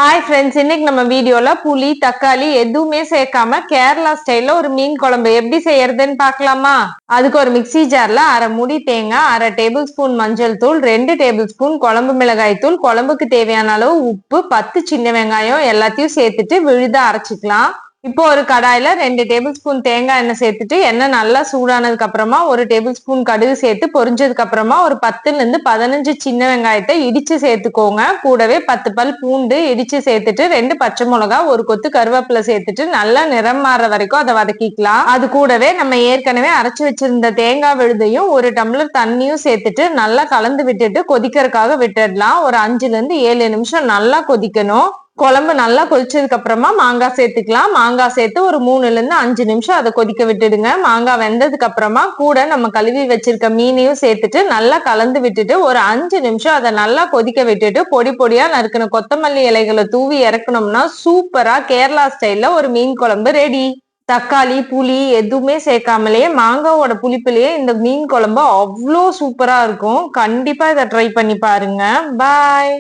Hi friends, இன்னைக்கு நம்ம வீடியோல புளி தக்காளி எதுவுமே சேர்க்காம கேரளா ஸ்டைல்ல ஒரு மீன் குழம்பு எப்படி செய்யறதுன்னு பார்க்கலாமா? அதுக்கு ஒரு மிக்சி ஜார்ல அரை மூடி தேங்காய், அரை டேபிள் ஸ்பூன் மஞ்சள் தூள், 2 டேபிள் ஸ்பூன் குழம்பு மிளகாய் தூள், குழம்புக்கு தேவையான அளவு உப்பு, 10 சின்ன வெங்காயம் எல்லாத்தையும் சேர்த்துட்டு விழுதா அரைச்சிக்கலாம். இப்போ ஒரு கடாயில 2 டேபிள் ஸ்பூன் தேங்காய் எண்ணெய் சேர்த்துட்டு எண்ணெய் நல்லா சூடானதுக்கு அப்புறமா 1 டேபிள் ஸ்பூன் கடுகு சேர்த்து பொரிஞ்சதுக்கு அப்புறமா ஒரு 10ல இருந்து 15 சின்ன வெங்காயத்தை இடிச்சு சேர்த்துக்கோங்க. கூடவே 10 பல் பூண்டு இடிச்சு சேர்த்துட்டு 2 பச்சை மிளகா, ஒரு கொத்து கருவேப்பிலை சேர்த்துட்டு நல்லா நிறம் மாற வரைக்கும் அதை வதக்கிக்கலாம். அது கூடவே நம்ம ஏற்கனவே அரைச்சு வச்சிருந்த தேங்காய் விழுதையும் 1 டம்ளர் தண்ணியும் சேர்த்துட்டு நல்லா கலந்து விட்டுட்டு கொதிக்கிறதுக்காக விட்டுடலாம். ஒரு 5ல இருந்து 7 நிமிஷம் நல்லா கொதிக்கணும். குழம்பு நல்லா கொதிச்சதுக்கு அப்புறமா மாங்காய் சேர்த்துக்கலாம். மாங்காய் சேர்த்து ஒரு 3ல இருந்து 5 நிமிஷம் அதை கொதிக்க விட்டுடுங்க. மாங்காய் வெந்ததுக்கு அப்புறமா கூட நம்ம கழுவி வச்சிருக்க மீனையும் சேர்த்துட்டு நல்லா கலந்து விட்டுட்டு ஒரு 5 நிமிஷம் அதை நல்லா கொதிக்க விட்டுட்டு பொடி பொடியா நறுக்கின கொத்தமல்லி இலைகளை தூவி இறக்கணும்னா சூப்பரா கேரளா ஸ்டைல்ல ஒரு மீன் குழம்பு ரெடி. தக்காளி புளி எதுவுமே சேர்க்காமலேயே மாங்காவோட புளிப்புலயே இந்த மீன் குழம்பு அவ்வளோ சூப்பரா இருக்கும். கண்டிப்பா இதை ட்ரை பண்ணி பாருங்க. பாய்.